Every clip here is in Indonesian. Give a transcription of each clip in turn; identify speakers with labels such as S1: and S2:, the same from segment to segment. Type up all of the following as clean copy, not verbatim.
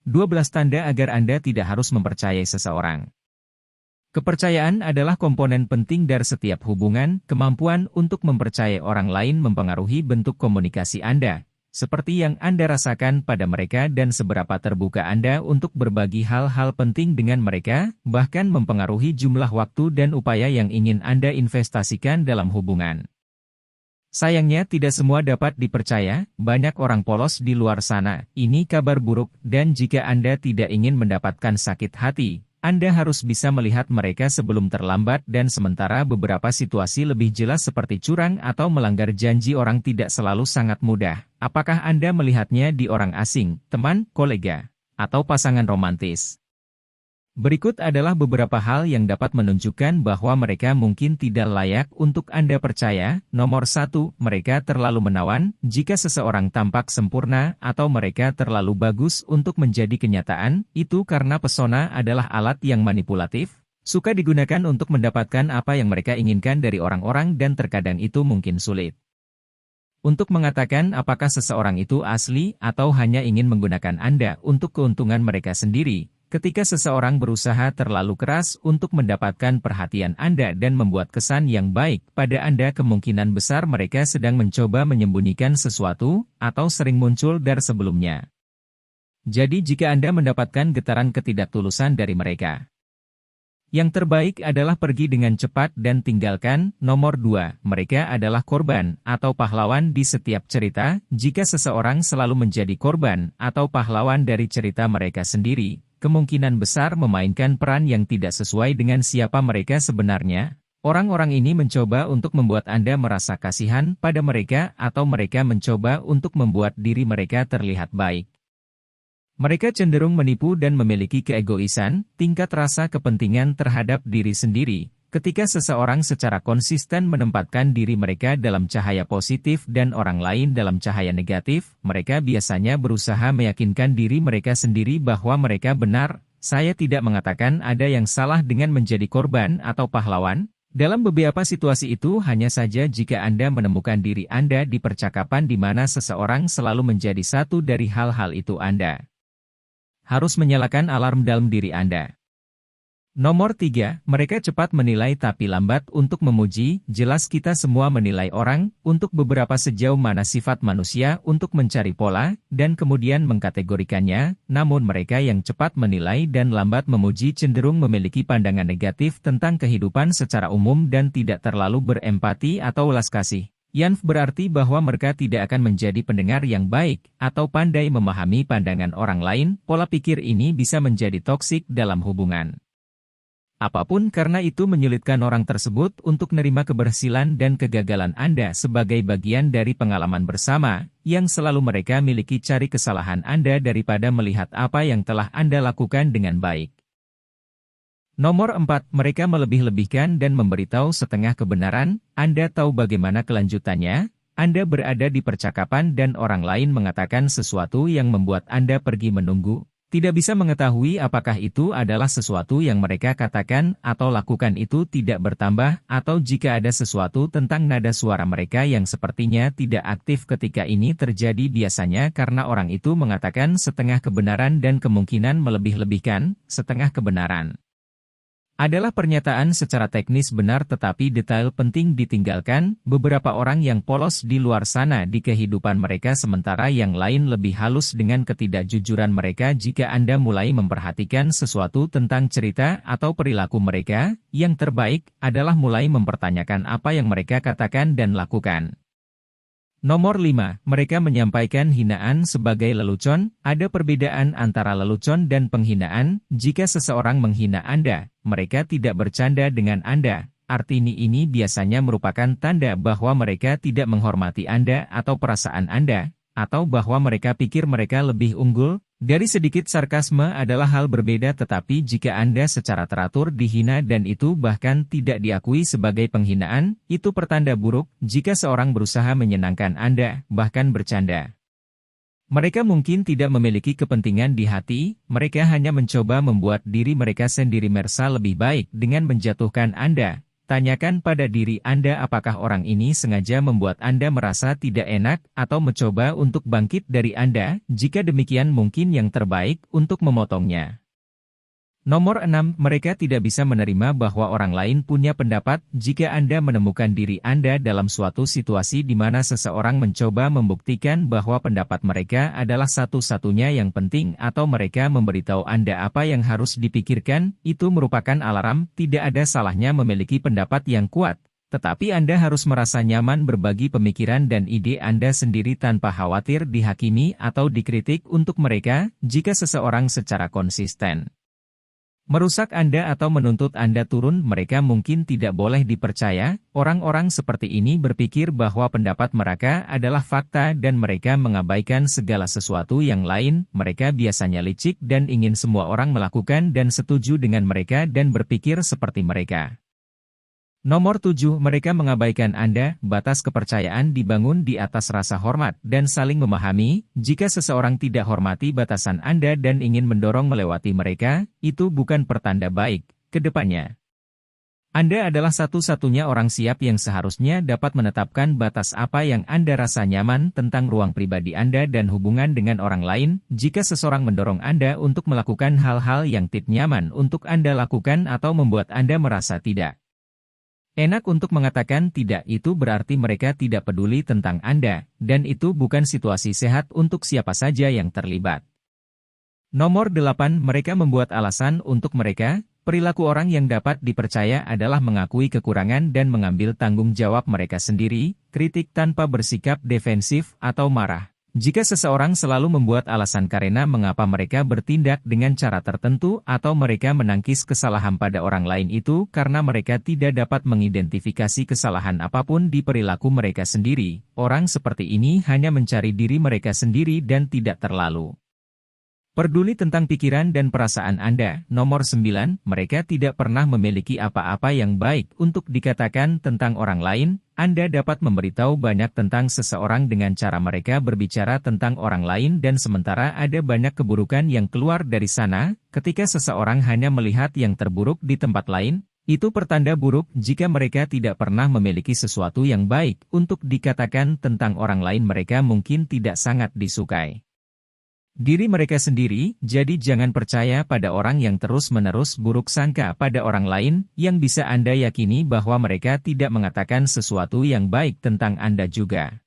S1: 12 tanda agar Anda tidak harus mempercayai seseorang. Kepercayaan adalah komponen penting dari setiap hubungan. Kemampuan untuk mempercayai orang lain mempengaruhi bentuk komunikasi Anda, seperti yang Anda rasakan pada mereka dan seberapa terbuka Anda untuk berbagi hal-hal penting dengan mereka, bahkan mempengaruhi jumlah waktu dan upaya yang ingin Anda investasikan dalam hubungan. Sayangnya tidak semua dapat dipercaya, banyak orang polos di luar sana. Ini kabar buruk, dan jika Anda tidak ingin mendapatkan sakit hati, Anda harus bisa melihat mereka sebelum terlambat, dan sementara beberapa situasi lebih jelas seperti curang atau melanggar janji orang tidak selalu sangat mudah. Apakah Anda melihatnya di orang asing, teman, kolega, atau pasangan romantis? Berikut adalah beberapa hal yang dapat menunjukkan bahwa mereka mungkin tidak layak untuk Anda percaya. Nomor 1, mereka terlalu menawan. Jika seseorang tampak sempurna atau mereka terlalu bagus untuk menjadi kenyataan, itu karena pesona adalah alat yang manipulatif, suka digunakan untuk mendapatkan apa yang mereka inginkan dari orang-orang dan terkadang itu mungkin sulit untuk mengatakan apakah seseorang itu asli atau hanya ingin menggunakan Anda untuk keuntungan mereka sendiri. Ketika seseorang berusaha terlalu keras untuk mendapatkan perhatian Anda dan membuat kesan yang baik pada Anda, kemungkinan besar mereka sedang mencoba menyembunyikan sesuatu, atau sering muncul dari sebelumnya. Jadi jika Anda mendapatkan getaran ketidaktulusan dari mereka, yang terbaik adalah pergi dengan cepat dan tinggalkan. Nomor 2, mereka adalah korban atau pahlawan di setiap cerita. Jika seseorang selalu menjadi korban atau pahlawan dari cerita mereka sendiri, kemungkinan besar memainkan peran yang tidak sesuai dengan siapa mereka sebenarnya. Orang-orang ini mencoba untuk membuat Anda merasa kasihan pada mereka atau mereka mencoba untuk membuat diri mereka terlihat baik. Mereka cenderung menipu dan memiliki keegoisan, tingkat rasa kepentingan terhadap diri sendiri. Ketika seseorang secara konsisten menempatkan diri mereka dalam cahaya positif dan orang lain dalam cahaya negatif, mereka biasanya berusaha meyakinkan diri mereka sendiri bahwa mereka benar. Saya tidak mengatakan ada yang salah dengan menjadi korban atau pahlawan. Dalam beberapa situasi itu hanya saja jika Anda menemukan diri Anda di percakapan di mana seseorang selalu menjadi satu dari hal-hal itu, Anda harus menyalakan alarm dalam diri Anda. Nomor 3, mereka cepat menilai tapi lambat untuk memuji. Jelas kita semua menilai orang, untuk beberapa sejauh mana sifat manusia untuk mencari pola, dan kemudian mengkategorikannya, namun mereka yang cepat menilai dan lambat memuji cenderung memiliki pandangan negatif tentang kehidupan secara umum dan tidak terlalu berempati atau welas kasih. Yang berarti bahwa mereka tidak akan menjadi pendengar yang baik, atau pandai memahami pandangan orang lain. Pola pikir ini bisa menjadi toksik dalam hubungan apapun karena itu menyulitkan orang tersebut untuk menerima keberhasilan dan kegagalan Anda sebagai bagian dari pengalaman bersama, yang selalu mereka miliki. Cari kesalahan Anda daripada melihat apa yang telah Anda lakukan dengan baik. Nomor 4, mereka melebih-lebihkan dan memberitahu setengah kebenaran. Anda tahu bagaimana kelanjutannya? Anda berada di percakapan dan orang lain mengatakan sesuatu yang membuat Anda pergi menunggu. Tidak bisa mengetahui apakah itu adalah sesuatu yang mereka katakan atau lakukan itu tidak bertambah, atau jika ada sesuatu tentang nada suara mereka yang sepertinya tidak aktif ketika ini terjadi, biasanya karena orang itu mengatakan setengah kebenaran dan kemungkinan melebih-lebihkan. Setengah kebenaran adalah pernyataan secara teknis benar tetapi detail penting ditinggalkan. Beberapa orang yang polos di luar sana di kehidupan mereka sementara yang lain lebih halus dengan ketidakjujuran mereka. Jika Anda mulai memperhatikan sesuatu tentang cerita atau perilaku mereka, yang terbaik adalah mulai mempertanyakan apa yang mereka katakan dan lakukan. Nomor 5, mereka menyampaikan hinaan sebagai lelucon. Ada perbedaan antara lelucon dan penghinaan. Jika seseorang menghina Anda, mereka tidak bercanda dengan Anda. Arti ini biasanya merupakan tanda bahwa mereka tidak menghormati Anda atau perasaan Anda, atau bahwa mereka pikir mereka lebih unggul. Dari sedikit sarkasme adalah hal berbeda, tetapi jika Anda secara teratur dihina dan itu bahkan tidak diakui sebagai penghinaan, itu pertanda buruk. Jika seorang berusaha menyenangkan Anda, bahkan bercanda, mereka mungkin tidak memiliki kepentingan di hati, mereka hanya mencoba membuat diri mereka sendiri merasa lebih baik dengan menjatuhkan Anda. tanyakan pada diri Anda apakah orang ini sengaja membuat Anda merasa tidak enak atau mencoba untuk bangkit dari Anda. Jika demikian, mungkin yang terbaik untuk memotongnya. Nomor 6, mereka tidak bisa menerima bahwa orang lain punya pendapat. Jika Anda menemukan diri Anda dalam suatu situasi di mana seseorang mencoba membuktikan bahwa pendapat mereka adalah satu-satunya yang penting atau mereka memberitahu Anda apa yang harus dipikirkan, itu merupakan alarm. Tidak ada salahnya memiliki pendapat yang kuat, tetapi Anda harus merasa nyaman berbagi pemikiran dan ide Anda sendiri tanpa khawatir dihakimi atau dikritik. Untuk mereka, jika seseorang secara konsisten merusak Anda atau menuntut Anda turun, mereka mungkin tidak boleh dipercaya. Orang-orang seperti ini berpikir bahwa pendapat mereka adalah fakta dan mereka mengabaikan segala sesuatu yang lain. Mereka biasanya licik dan ingin semua orang melakukan dan setuju dengan mereka dan berpikir seperti mereka. Nomor 7, mereka mengabaikan Anda. Batas kepercayaan dibangun di atas rasa hormat dan saling memahami. Jika seseorang tidak hormati batasan Anda dan ingin mendorong melewati mereka, itu bukan pertanda baik ke depannya. Anda adalah satu-satunya orang siap yang seharusnya dapat menetapkan batas apa yang Anda rasa nyaman tentang ruang pribadi Anda dan hubungan dengan orang lain. Jika seseorang mendorong Anda untuk melakukan hal-hal yang tidak nyaman untuk Anda lakukan atau membuat Anda merasa tidak enak untuk mengatakan tidak, itu berarti mereka tidak peduli tentang Anda, dan itu bukan situasi sehat untuk siapa saja yang terlibat. Nomor 8, mereka membuat alasan untuk mereka. Perilaku orang yang dapat dipercaya adalah mengakui kekurangan dan mengambil tanggung jawab mereka sendiri, kritik tanpa bersikap defensif atau marah. Jika seseorang selalu membuat alasan karena mengapa mereka bertindak dengan cara tertentu atau mereka menangkis kesalahan pada orang lain, itu karena mereka tidak dapat mengidentifikasi kesalahan apapun di perilaku mereka sendiri. Orang seperti ini hanya mencari diri mereka sendiri dan tidak terlalu peduli tentang pikiran dan perasaan Anda. Nomor 9, mereka tidak pernah memiliki apa-apa yang baik untuk dikatakan tentang orang lain. Anda dapat memberitahu banyak tentang seseorang dengan cara mereka berbicara tentang orang lain dan sementara ada banyak keburukan yang keluar dari sana. Ketika seseorang hanya melihat yang terburuk di tempat lain, itu pertanda buruk. Jika mereka tidak pernah memiliki sesuatu yang baik untuk dikatakan tentang orang lain, mereka mungkin tidak sangat disukai diri mereka sendiri. Jadi jangan percaya pada orang yang terus-menerus buruk sangka pada orang lain, yang bisa Anda yakini bahwa mereka tidak mengatakan sesuatu yang baik tentang Anda juga.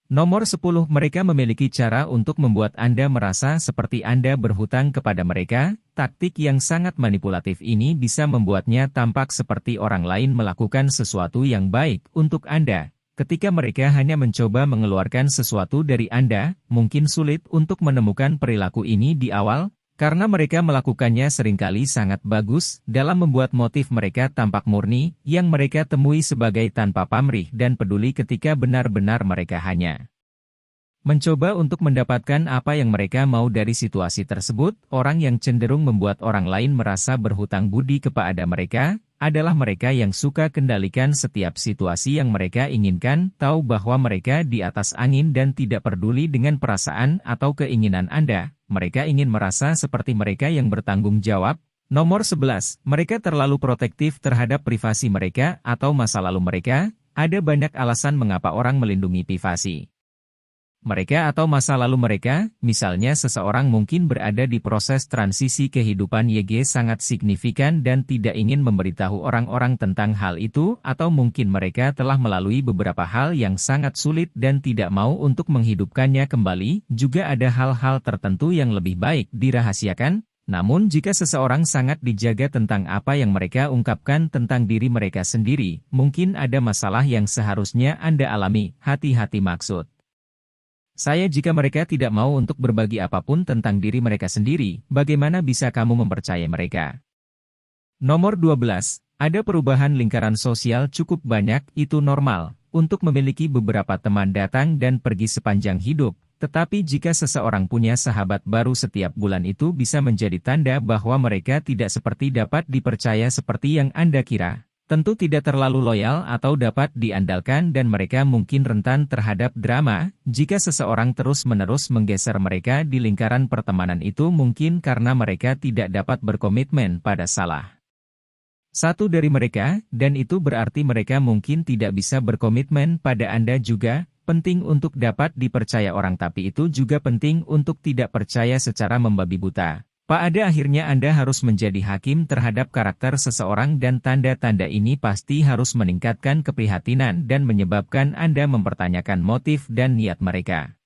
S1: Nomor 10, mereka memiliki cara untuk membuat Anda merasa seperti Anda berhutang kepada mereka. Taktik yang sangat manipulatif ini bisa membuatnya tampak seperti orang lain melakukan sesuatu yang baik untuk Anda. Ketika mereka hanya mencoba mengeluarkan sesuatu dari Anda, mungkin sulit untuk menemukan perilaku ini di awal, karena mereka melakukannya seringkali sangat bagus dalam membuat motif mereka tampak murni, yang mereka temui sebagai tanpa pamrih dan peduli ketika benar-benar mereka hanya mencoba untuk mendapatkan apa yang mereka mau dari situasi tersebut. Orang yang cenderung membuat orang lain merasa berhutang budi kepada mereka adalah mereka yang suka kendalikan setiap situasi yang mereka inginkan, tahu bahwa mereka di atas angin dan tidak peduli dengan perasaan atau keinginan Anda. Mereka ingin merasa seperti mereka yang bertanggung jawab. Nomor 11, mereka terlalu protektif terhadap privasi mereka atau masa lalu mereka. Ada banyak alasan mengapa orang melindungi privasi mereka atau masa lalu mereka. Misalnya seseorang mungkin berada di proses transisi kehidupan YG sangat signifikan dan tidak ingin memberitahu orang-orang tentang hal itu, atau mungkin mereka telah melalui beberapa hal yang sangat sulit dan tidak mau untuk menghidupkannya kembali. Juga ada hal-hal tertentu yang lebih baik dirahasiakan. Namun jika seseorang sangat dijaga tentang apa yang mereka ungkapkan tentang diri mereka sendiri, mungkin ada masalah yang seharusnya Anda alami. Hati-hati maksud saya, jika mereka tidak mau untuk berbagi apapun tentang diri mereka sendiri, bagaimana bisa kamu mempercayai mereka? Nomor 12, ada perubahan lingkaran sosial cukup banyak. Itu normal untuk memiliki beberapa teman datang dan pergi sepanjang hidup. Tetapi jika seseorang punya sahabat baru setiap bulan, itu bisa menjadi tanda bahwa mereka tidak seperti dapat dipercaya seperti yang Anda kira. Tentu tidak terlalu loyal atau dapat diandalkan dan mereka mungkin rentan terhadap drama. Jika seseorang terus-menerus menggeser mereka di lingkaran pertemanan, itu mungkin karena mereka tidak dapat berkomitmen pada salah Satu dari mereka, dan itu berarti mereka mungkin tidak bisa berkomitmen pada Anda juga, penting untuk dapat dipercaya orang tapi itu juga penting untuk tidak percaya secara membabi buta. Pada akhirnya Anda harus menjadi hakim terhadap karakter seseorang dan tanda-tanda ini pasti harus meningkatkan keprihatinan dan menyebabkan Anda mempertanyakan motif dan niat mereka.